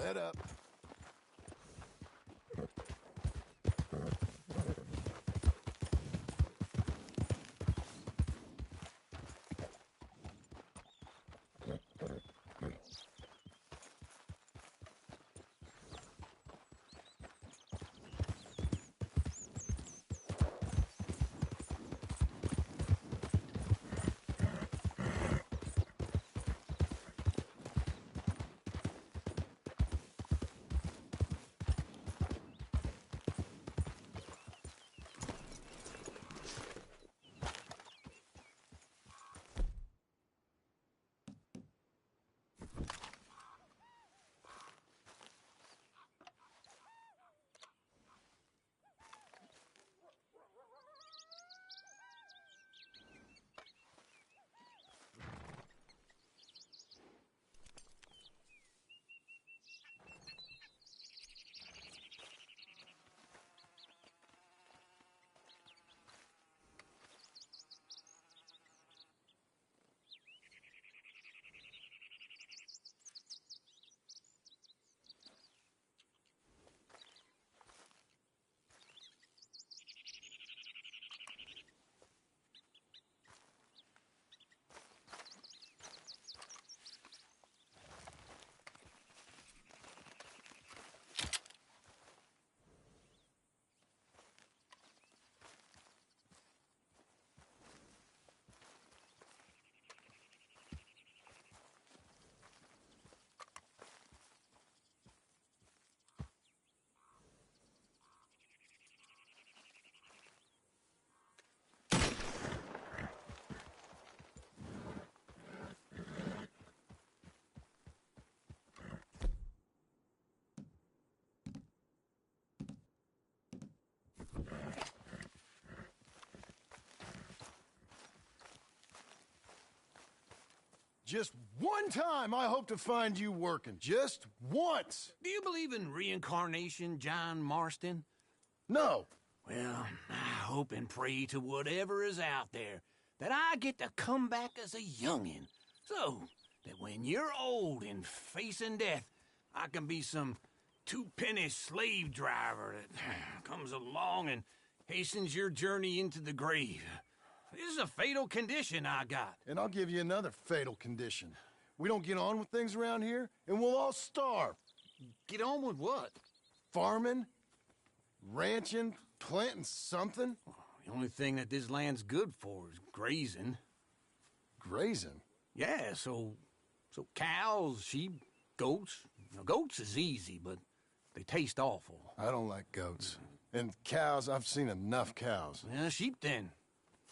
Head up. Just one time I hope to find you working. Just once. Do you believe in reincarnation, John Marston? No. Well, I hope and pray to whatever is out there that I get to come back as a youngin', so that when you're old and facing death, I can be some two-penny slave driver that comes along and hastens your journey into the grave. This is a fatal condition I got. And I'll give you another fatal condition. We don't get on with things around here, and we'll all starve. Get on with what? Farming, ranching, planting something. The only thing that this land's good for is grazing. Grazing? Yeah, so cows, sheep, goats. Now, goats is easy, but they taste awful. I don't like goats. And cows, I've seen enough cows. Yeah, sheep then.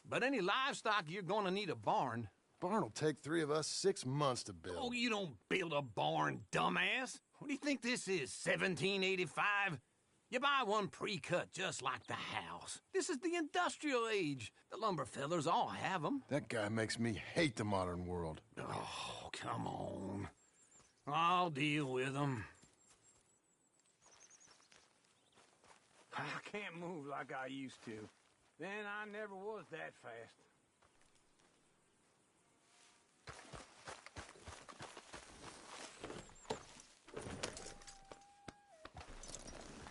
But any livestock, you're gonna need a barn. Barn will take 3 of us 6 months to build. Oh, you don't build a barn, dumbass. What do you think this is, 1785? You buy one pre-cut just like the house. This is the industrial age. The lumber fellers all have them. That guy makes me hate the modern world. Oh, come on. I'll deal with them. I can't move like I used to. Then I never was that fast.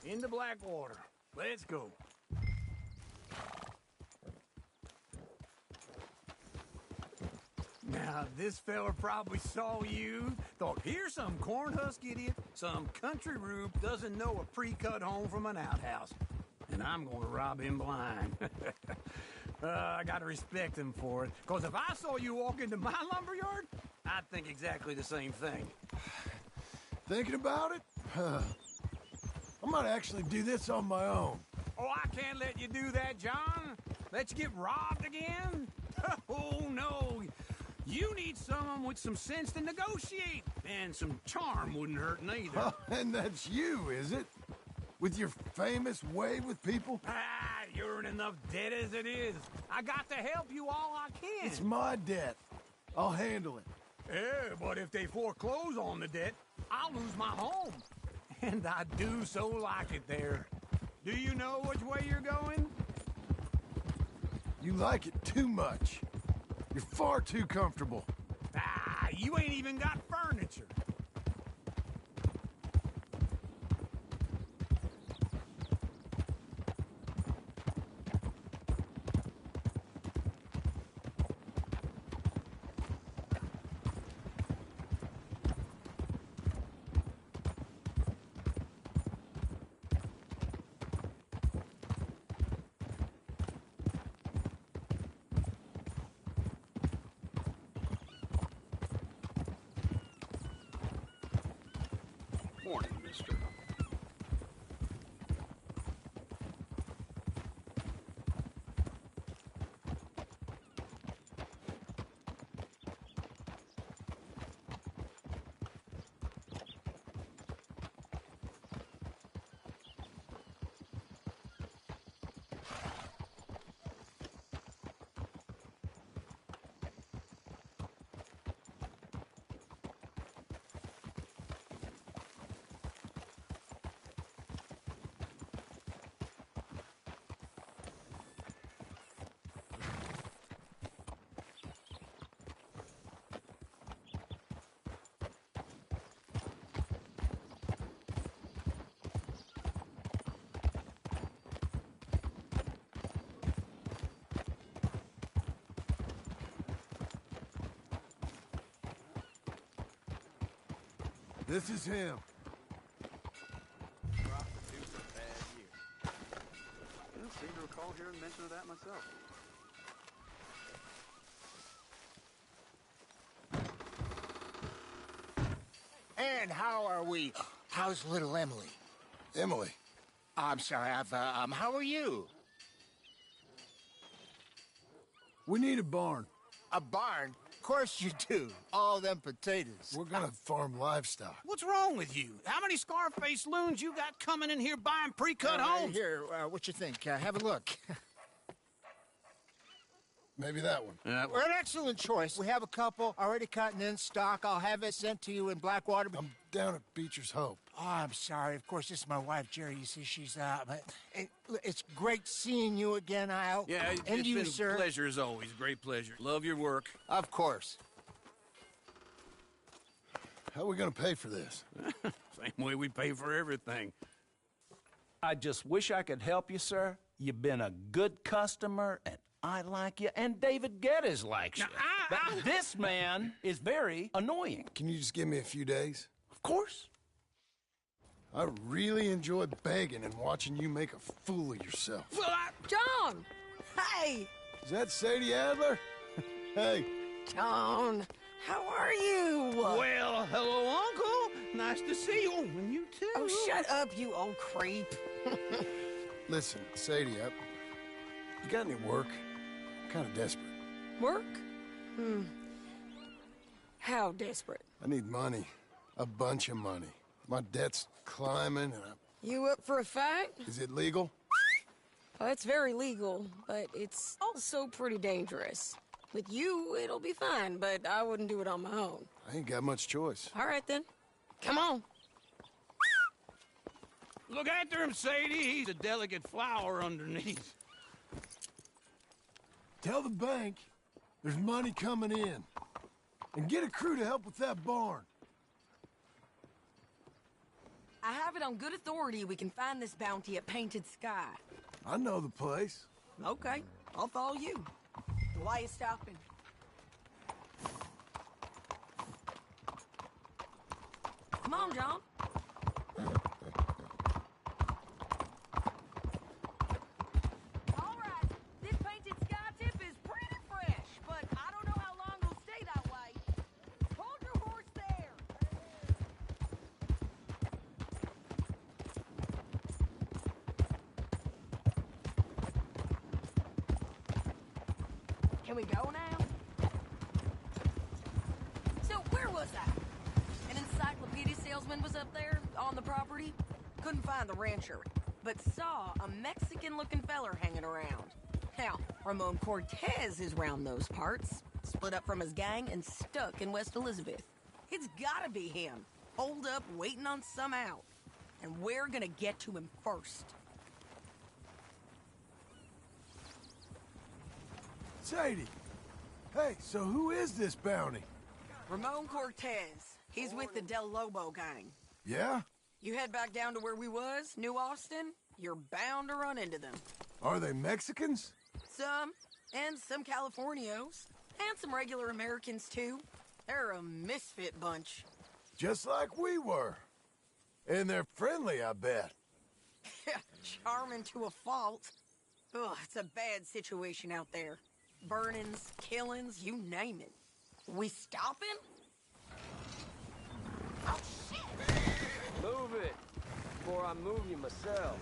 Into Blackwater. Let's go. Now, this fella probably saw you, thought, here's some corn-husk idiot, some country rube doesn't know a pre-cut home from an outhouse. And I'm going to rob him blind. I got to respect him for it. Because if I saw you walk into my lumberyard, I'd think exactly the same thing. Thinking about it? I might actually do this on my own. Oh, I can't let you do that, John. Let you get robbed again? Oh, no. You need someone with some sense to negotiate. And some charm wouldn't hurt neither. Oh, and that's you, is it? With your famous way with people? Ah, you're in enough debt as it is. I got to help you all I can. It's my debt. I'll handle it. Yeah, but if they foreclose on the debt, I'll lose my home. And I do so like it there. Do you know which way you're going? You like it too much. You're far too comfortable. Ah, you ain't even got furniture. This is him. Prostitute's a bad year. I don't seem to recall hearing mention of that myself. And how are we? How's little Emily? Emily. I'm sorry, how are you? We need a barn. A barn? Of course you do. All them potatoes. We're gonna farm livestock. What's wrong with you? How many Scarface loons you got coming in here buying pre-cut homes? Here, what you think? Have a look. Maybe that one. We're an excellent choice. We have a couple already cut and in stock. I'll have it sent to you in Blackwater. I'm down at Beecher's Hope. Oh, I'm sorry. Of course, this is my wife, Jerry. You see, she's but it's great seeing you again, Al. Yeah, and it's you, been sir. a pleasure as always. Great pleasure. Love your work. Of course. How are we gonna pay for this? Same way we pay for everything. I just wish I could help you, sir. You've been a good customer, and I like you, and David Geddes likes you. But this man is very annoying. Can you just give me a few days? Of course. I really enjoy begging and watching you make a fool of yourself. Well, John! Hey! Is that Sadie Adler? Hey. John, how are you? well, hello, Uncle. Nice to see you. And you too. Oh, shut up, you old creep. Listen, Sadie, you got any work? I'm kind of desperate. Work? How desperate? I need money. A bunch of money. My debt's climbing, and You up for a fight? is it legal? Well, it's very legal, but it's also pretty dangerous. With you, it'll be fine, but I wouldn't do it on my own. I ain't got much choice. All right, then. Come on. Look after him, Sadie. He's a delicate flower underneath. Tell the bank there's money coming in. And get a crew to help with that barn. I have it on good authority we can find this bounty at Painted Sky. I know the place. Okay, I'll follow you. Why you stopping? Come on, John. All right, this Painted Sky tip is pretty fresh, but I don't know how long it'll stay that way. Hold your horse there. Can we go now? So, where was I? An encyclopedia salesman was up there, on the property. Couldn't find the rancher, but saw a Mexican-looking feller hanging around. Now, Ramon Cortez is round those parts, split up from his gang and stuck in West Elizabeth. It's gotta be him, holed up, waiting on some out. And we're gonna get to him first. Sadie. Hey, so who is this bounty? Ramon Cortez. He's with the Del Lobo gang. Yeah? You head back down to where we was, New Austin, you're bound to run into them. Are they Mexicans? Some, and some Californios, and some regular Americans too. They're a misfit bunch. Just like we were. And they're friendly, I bet. Charming to a fault. Ugh, it's a bad situation out there. Burnings, killings, you name it. We stopping? Oh, shit! Move it, before I move you myself.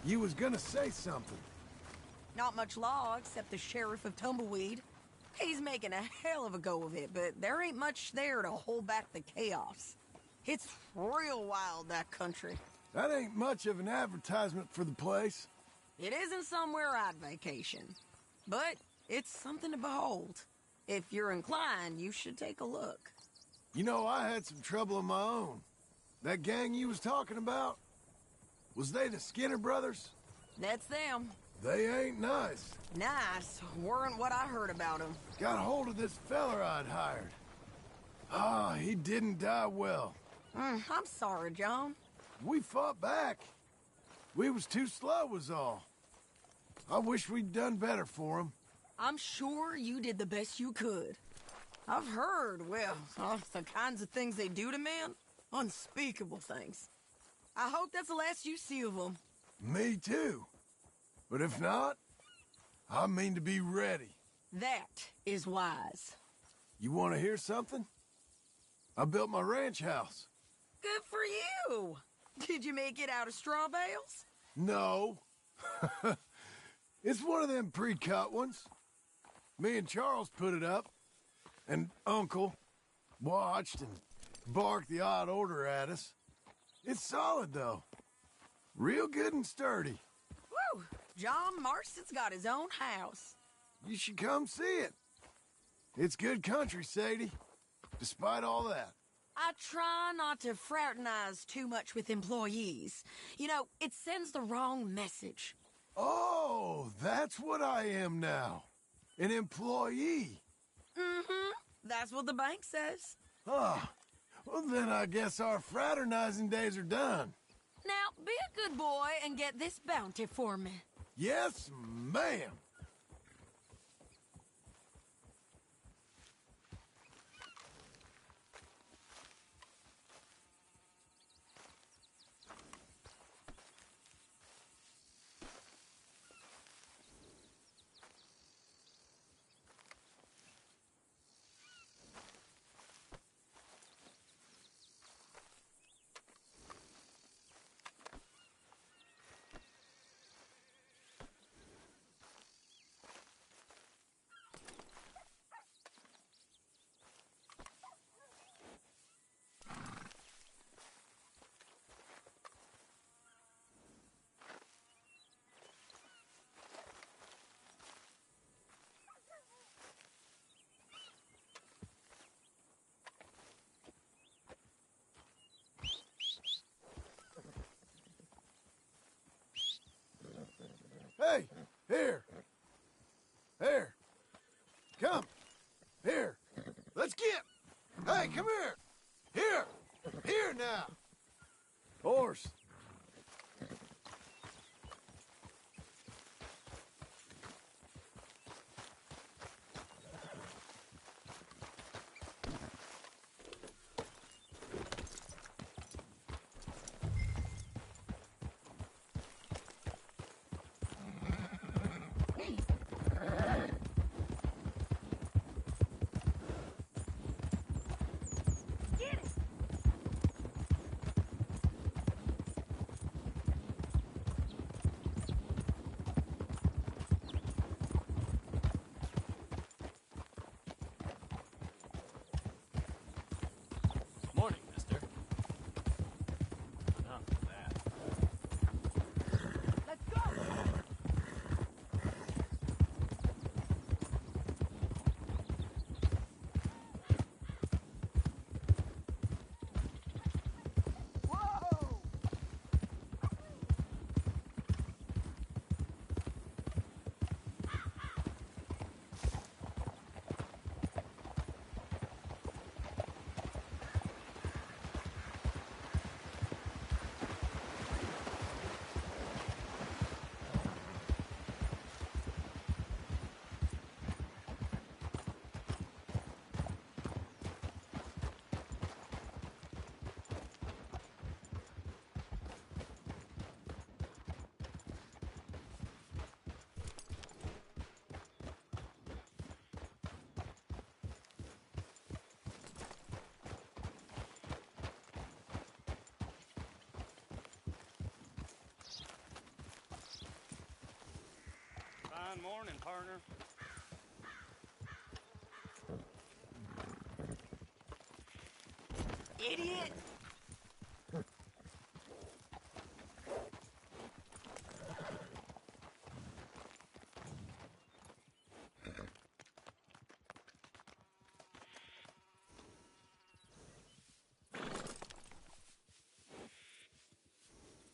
You was gonna say something. Not much law except the sheriff of Tumbleweed. He's making a hell of a go of it, but there ain't much there to hold back the chaos. It's real wild, that country. That ain't much of an advertisement for the place. It isn't somewhere I'd vacation, but it's something to behold. If you're inclined, you should take a look. You know, I had some trouble of my own. That gang you was talking about, was they the Skinner brothers? That's them. They ain't nice. Nice weren't what I heard about them. Got hold of this feller I'd hired. Ah, he didn't die well. I'm sorry, John. We fought back. We was too slow was all. I wish we'd done better for him. I'm sure you did the best you could. I've heard, well, the kinds of things they do to men. Unspeakable things. I hope that's the last you see of them. Me too. But if not, I mean to be ready. That is wise. You want to hear something? I built my ranch house. Good for you. Did you make it out of straw bales? No. It's one of them pre-cut ones. Me and Charles put it up, and Uncle watched and barked the odd order at us. It's solid, though. Real good and sturdy. Woo! John Marston's got his own house. You should come see it. It's good country, Sadie, despite all that. I try not to fraternize too much with employees. You know, it sends the wrong message. Oh, that's what I am now. An employee. Mm-hmm. That's what the bank says. Ah, well then I guess our fraternizing days are done. Now, be a good boy and get this bounty for me. Yes, ma'am. Hey, here. Here. Come. Here. Let's get. Hey, come here. Here. Here now. Horse. Morning, mister. Enough of that. Let's go! Whoa! Fine morning, partner. Idiot!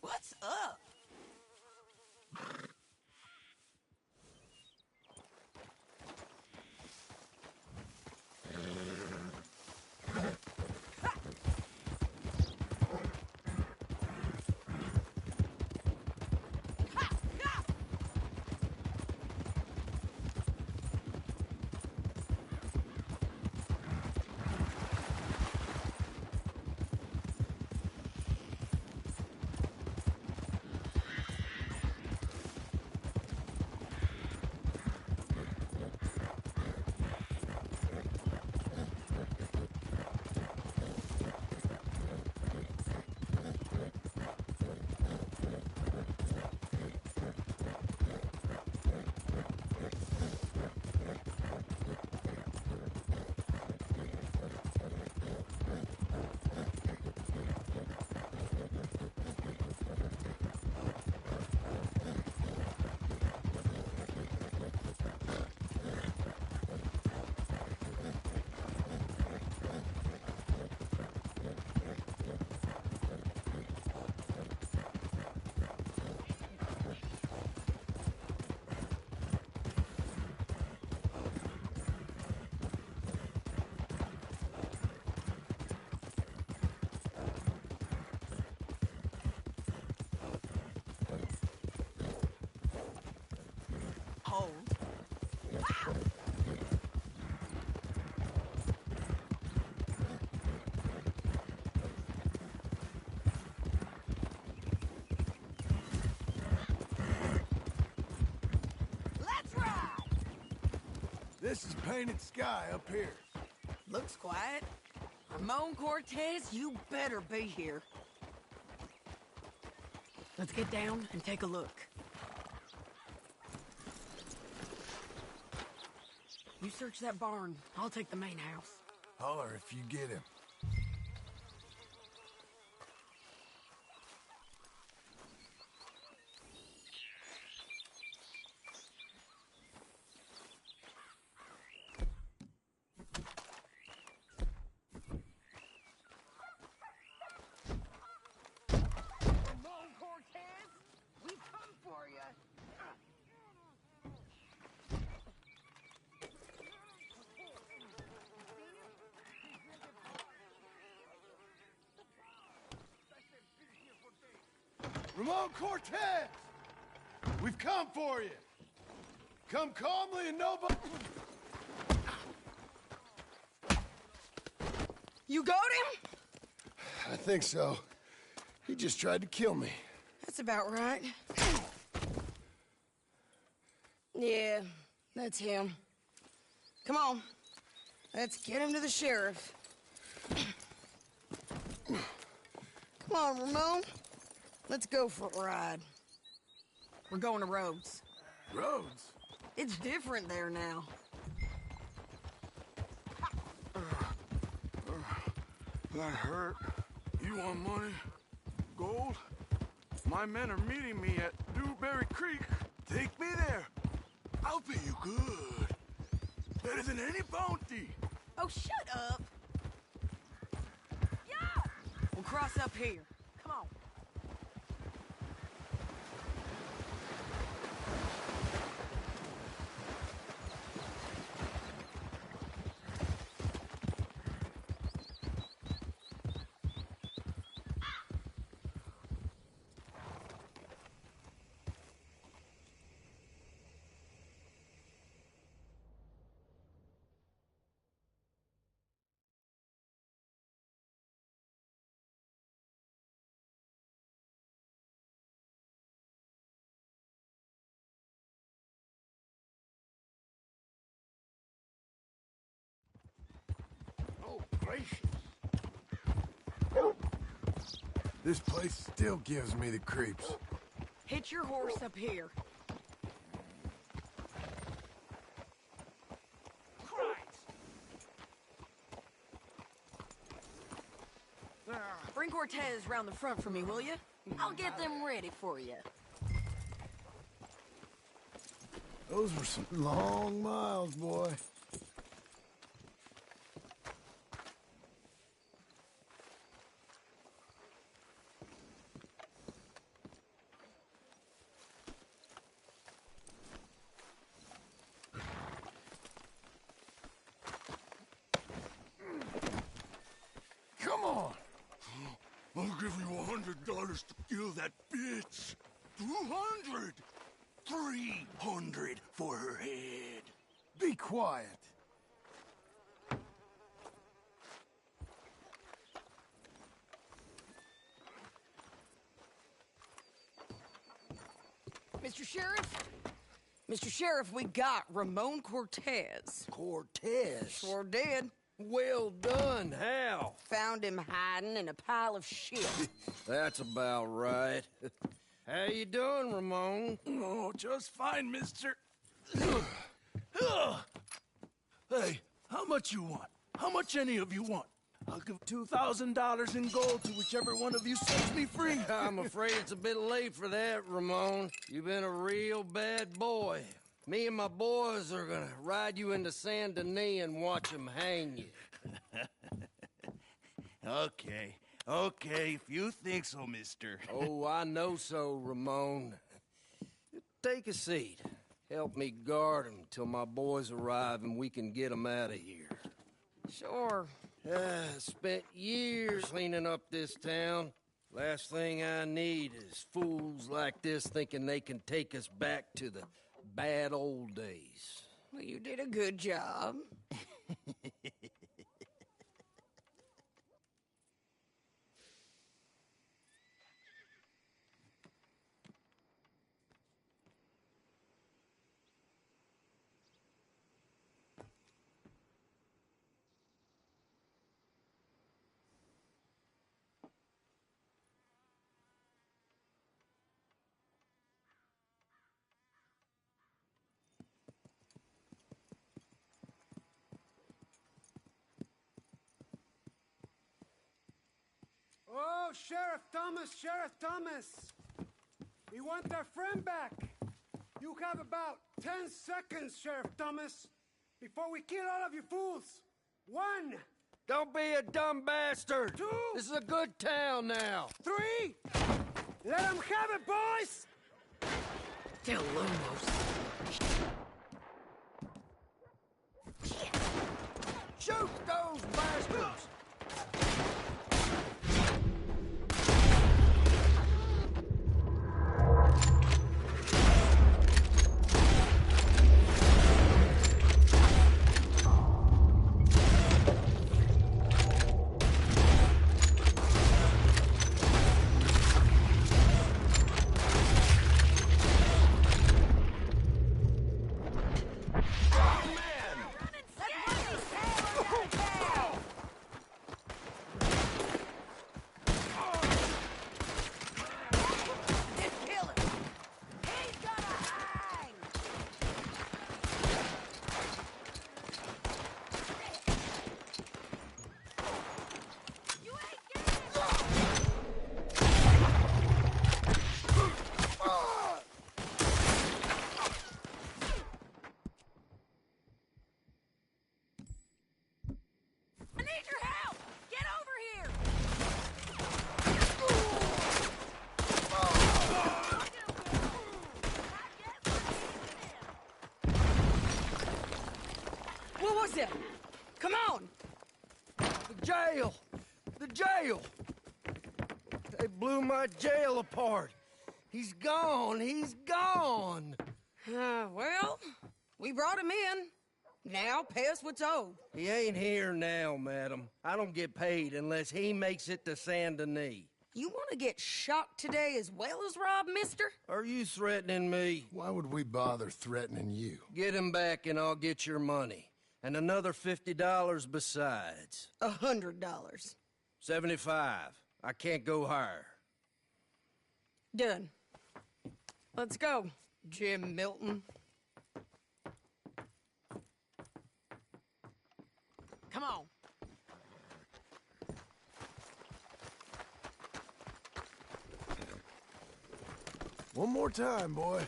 What's up? This is painted sky up here. Looks quiet. Ramon Cortez, you better be here. Let's get down and take a look. You search that barn. I'll take the main house. Holler if you get him. Ramon Cortez, we come for you. Ramon Cortez! We've come for you! Come calmly and nobody... You got him? I think so. He just tried to kill me. That's about right. Yeah, that's him. Come on. Let's get him to the sheriff. Come on, Ramon. Let's go for a ride. We're going to Rhodes. Rhodes? It's different there now. That hurt. You want money? Gold? My men are meeting me at Dewberry Creek. Take me there. I'll pay you good. Better than any bounty. Oh, shut up. Yeah! We'll cross up here. Come on. Oh, gracious. This place still gives me the creeps. Hitch your horse up here. Bring Cortez round the front for me, will you? I'll get them ready for you. Those were some long miles, boy. Come on! I'll give you $100 to kill that bitch. 200. 300 for her head. Be quiet. Mr. Sheriff? Mr. Sheriff, we got Ramon Cortez. Cortez? Sure did. Well done. How? Found him hiding in a pile of shit. That's about right. How you doing, Ramon? Oh, just fine, mister. Hey, how much you want? How much any of you want? I'll give $2,000 in gold to whichever one of you sets me free. I'm afraid it's a bit late for that, Ramon. You've been a real bad boy. Me and my boys are gonna ride you into Saint Denis and watch them hang you. Okay, if you think so, mister. Oh, I know so, Ramon. Take a seat. Help me guard them till my boys arrive and we can get them out of here. Sure. Spent years cleaning up this town. Last thing I need is fools like this thinking they can take us back to the bad old days. Well, you did a good job. Hello, Sheriff Thomas, Sheriff Thomas. We want our friend back. You have about 10 seconds, Sheriff Thomas, before we kill all of you fools. 1. Don't be a dumb bastard. 2. This is a good town now. 3. Let them have it, boys. Del Lomos. Shoot those bastards! Come on! The jail! The jail! They blew my jail apart. He's gone. He's gone. Well, we brought him in. Now pay us what's owed. He ain't here now, madam. I don't get paid unless he makes it to Saint Denis. You want to get shot today as well as rob, mister? Are you threatening me? Why would we bother threatening you? Get him back and I'll get your money. And another $50 besides. $100. 75. I can't go higher. Done. Let's go, Jim Milton. Come on. One more time, boy.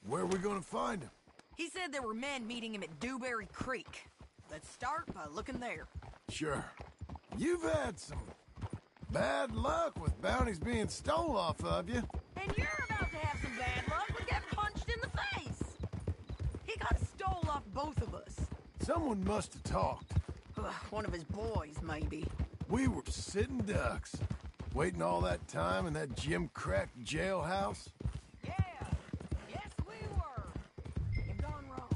Where are we gonna find him? He said there were men meeting him at Dewberry Creek. Let's start by looking there. Sure. You've had some bad luck with bounties being stole off of you. And you're about to have some bad luck with getting punched in the face. He got stole off both of us. Someone must have talked. One of his boys, maybe. We were sitting ducks, waiting all that time in that Jim Crack jailhouse. Yeah, yes we were. You've gone wrong.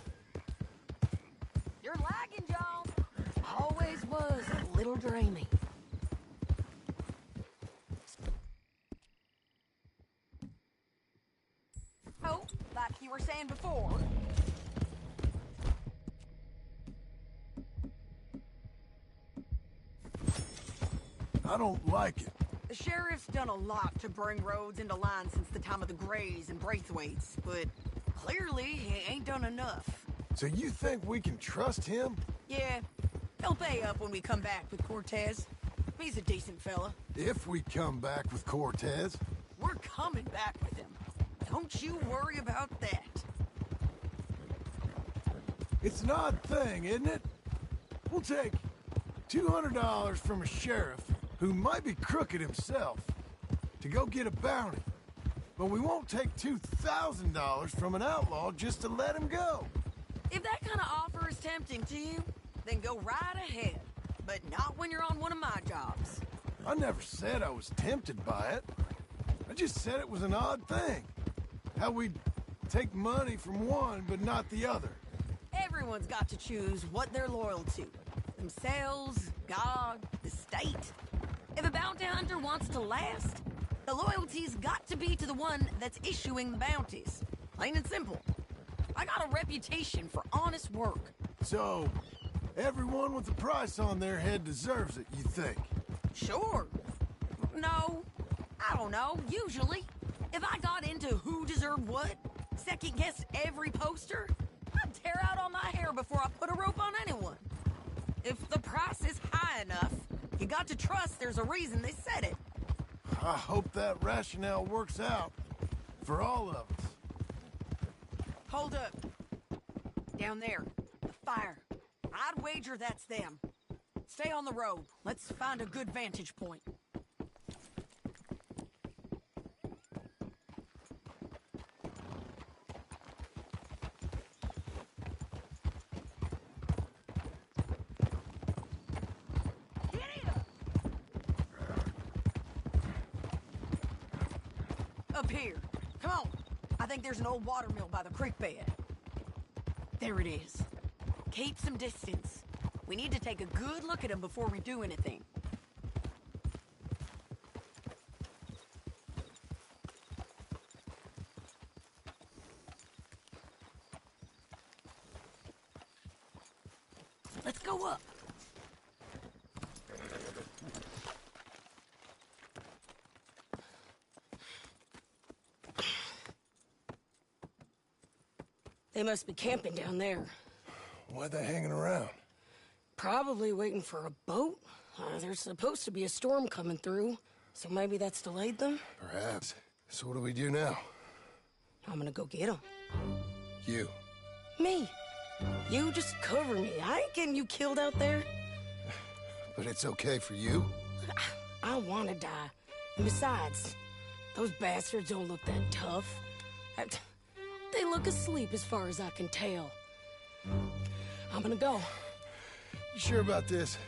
You're lagging, John. Always was a little dreamy. Oh, like you were saying before. I don't like it. The sheriff's done a lot to bring roads into line since the time of the Grays and Braithwaites, but clearly he ain't done enough. So you think we can trust him? Yeah, he'll pay up when we come back with Cortez. He's a decent fella. If we come back with Cortez? We're coming back with him. Don't you worry about that. It's an odd thing, isn't it? We'll take $200 from a sheriff who might be crooked himself to go get a bounty. But we won't take $2,000 from an outlaw just to let him go. If that kind of offer is tempting to you, then go right ahead. But not when you're on one of my jobs. I never said I was tempted by it. I just said it was an odd thing. How we'd take money from one but not the other. Everyone's got to choose what they're loyal to. Themselves, God, the state. If a bounty hunter wants to last, the loyalty's got to be to the one that's issuing the bounties. Plain and simple. I got a reputation for honest work. So, everyone with a price on their head deserves it, you think? Sure. No, I don't know, usually. If I got into who deserved what, second-guessed every poster, I'd tear out all my hair before I put a rope on anyone. If the price is high enough, you got to trust there's a reason they said it. I hope that rationale works out for all of us. Hold up. Down there. The fire. I'd wager that's them. Stay on the road. Let's find a good vantage point. Up here. Come on. I think there's an old water mill by the creek bed. There it is. Keep some distance. We need to take a good look at them before we do anything. Let's go up. They must be camping down there. Why they hanging around? Probably waiting for a boat. There's supposed to be a storm coming through, so maybe that's delayed them? Perhaps. So what do we do now? I'm gonna go get them. You. Me. You just cover me. I ain't getting you killed out there. But it's okay for you? I wanna die. And besides, those bastards don't look that tough. They look asleep as far as I can tell. I'm gonna go. You sure about this?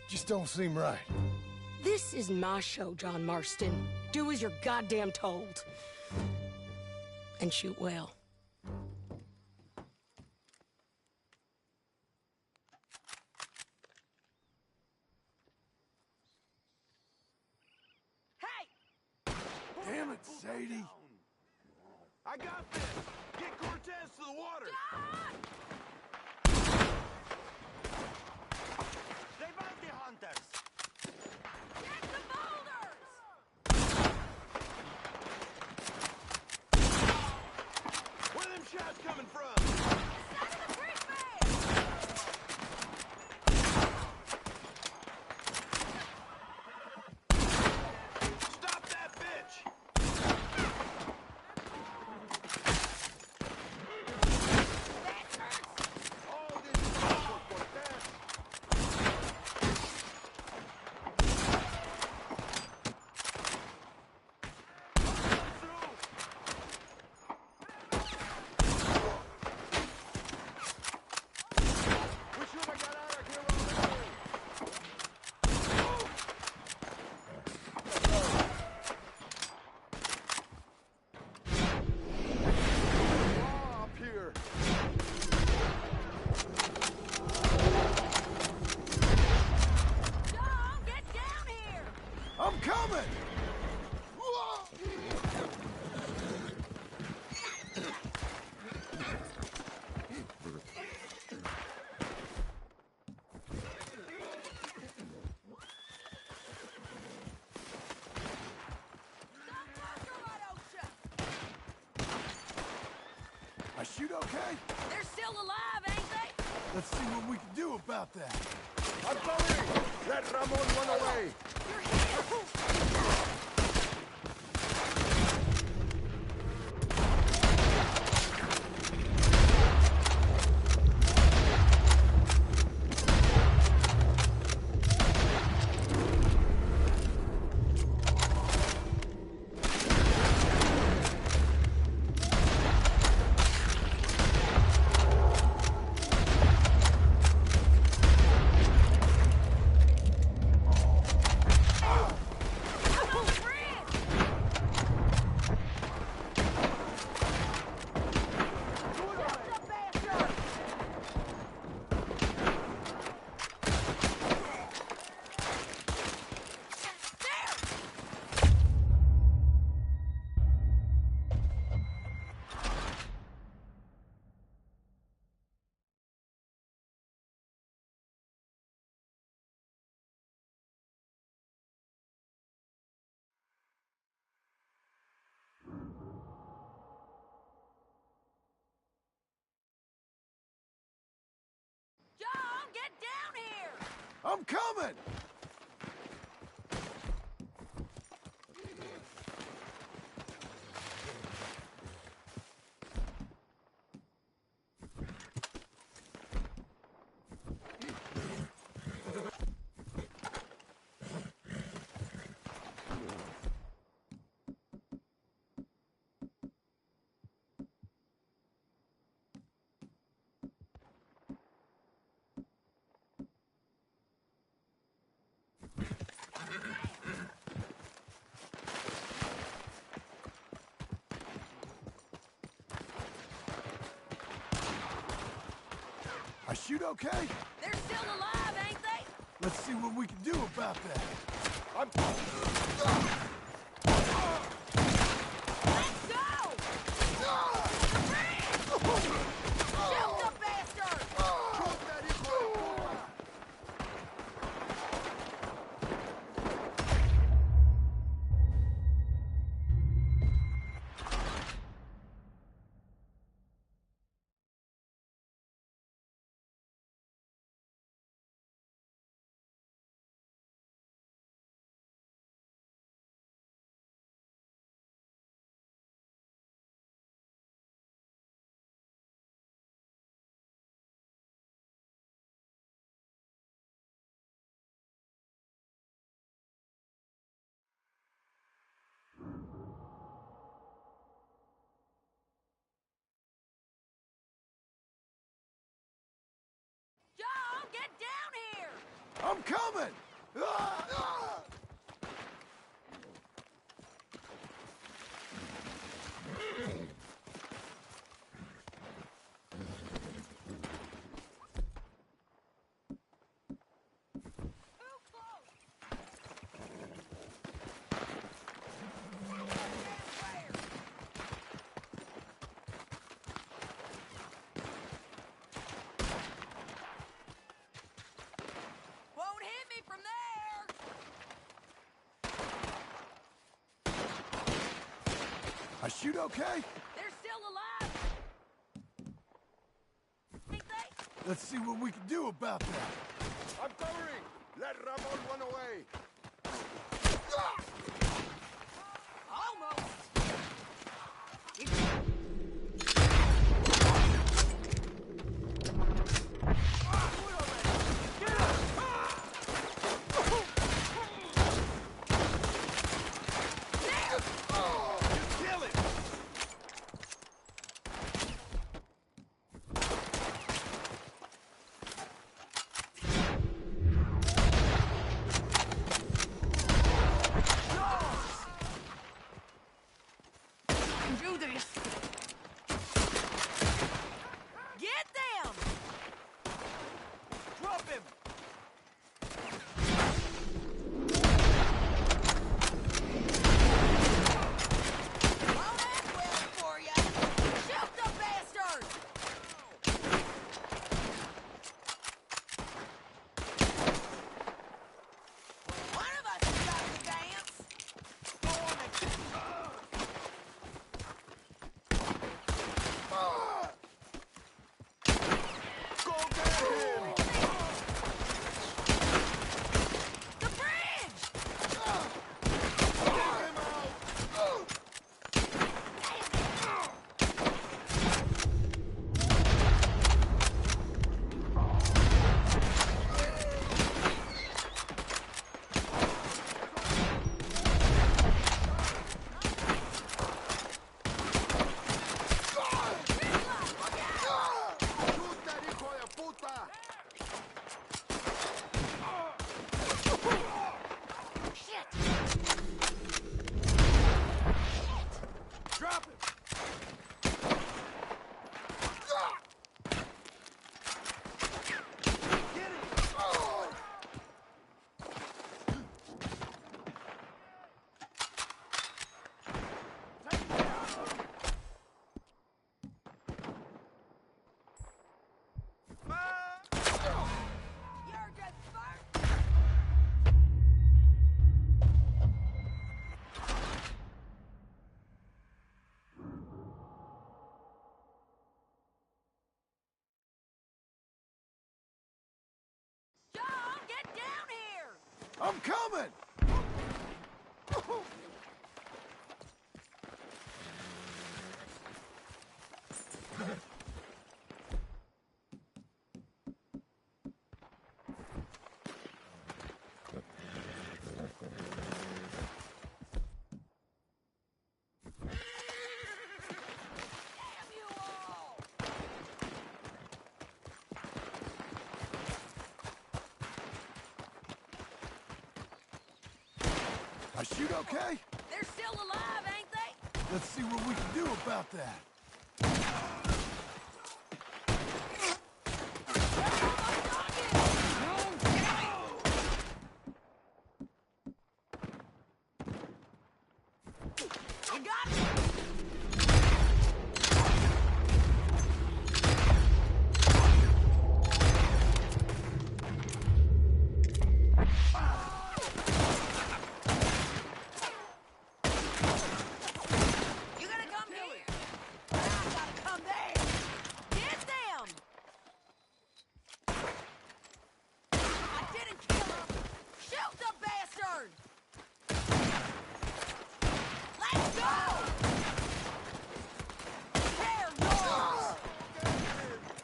Just don't seem right. This is my show, John Marston. Do as you're goddamn told. And shoot well. Hey! Damn it, Sadie. I got this! Get Cortez to the water! They bounty hunters! Get the boulders! Where are them shots coming from? Side of the creek bed! Stop that bitch! All this is for Cortez! We should have got out of here already! Up here! John, get down here! I'm coming! Whoa! I shoot okay? They're still alive, ain't they? Let's see what we can do about that. I'm coming! Let Ramon run away! You're hit! Up on the bridge! John, get down here! I'm coming! I shoot okay? They're still alive, ain't they? Let's see what we can do about that. Let's go! Shoot the bastard! John, get down here! I'm coming! Ah! Ah! Too close! Won't hit me from there! I shoot okay? They're still alive! Ain't they? Let's see what we can do about that. I'm covering! Let Ramon run away! Almost! Do this! Get them! Drop him! Won't end well for ya! Shoot the bastard! One of us has got to dance! Go get him! The bridge! Take him out! ¡Chuta, hijo de puta! Shit! Drop it! You're just burnt! John, get down here! I'm coming! Damn you all! I shoot okay? They're still alive, ain't they? Let's see what we can do about that. We got it! You gotta come here! I gotta come there! Get them! I didn't kill him! Shoot the bastard! Let's go! Tear yours!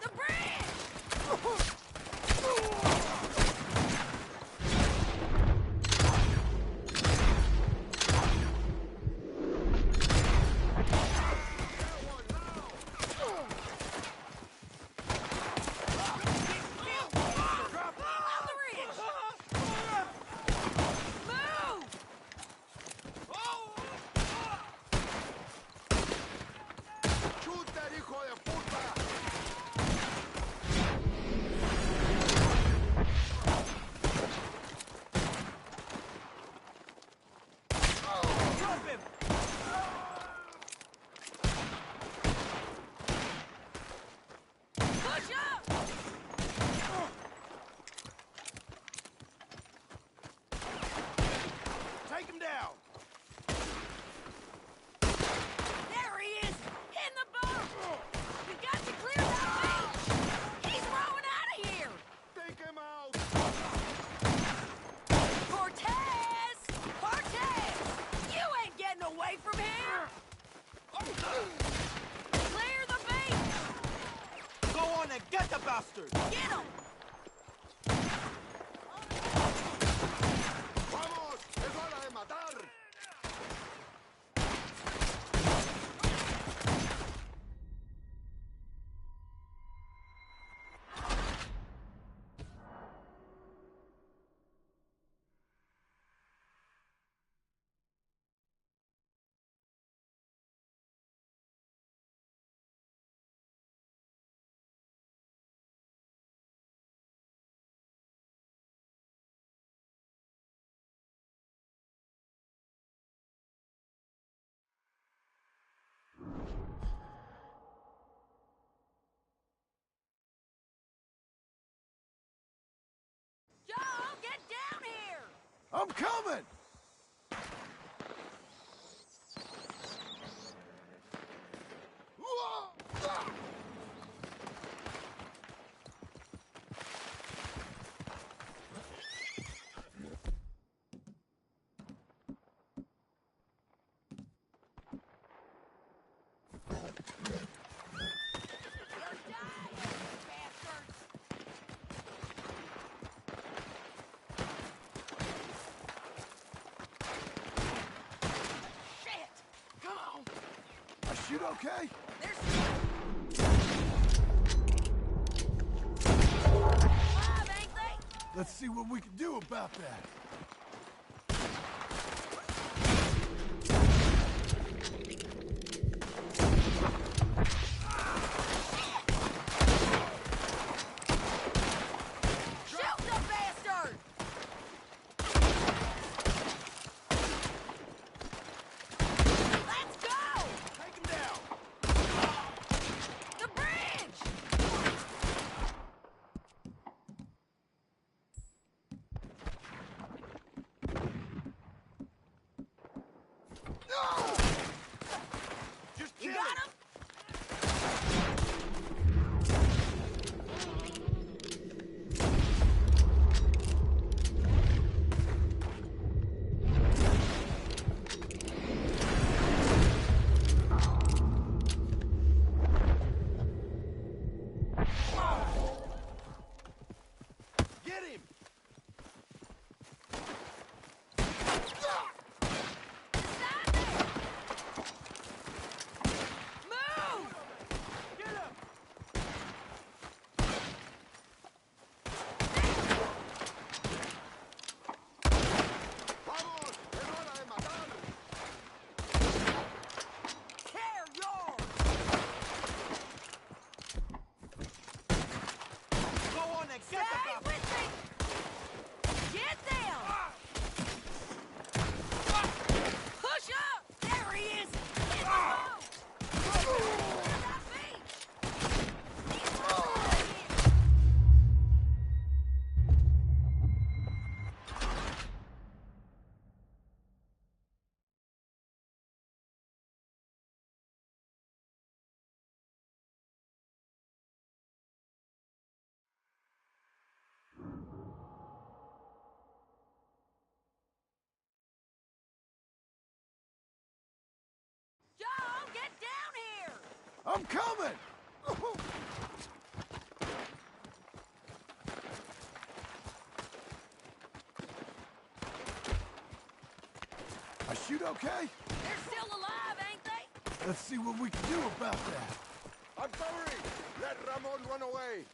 The bridge! On the ridge! Move! ¡Chuta, hijo de puta! Drop him! Push up! Take him down! There he is! In the boat! We got to clear that beach! He's rowing out of here! Take him out! Cortez! Cortez! You ain't getting away from here! Clear the beach! Go on and get the bastard! Get him! ¡Vamos! ¡Es hora de matar! Joe, get down here! I'm coming! You're dying, bastards! Shit! Come on! I shoot okay? There's... Alive, ain't they? Let's see what we can do about that. Shoot the bastard! Let's go! Take him down! The bridge! I'm coming! I shoot okay? They're still alive, ain't they? Let's see what we can do about that. I'm sorry! Let Ramon run away!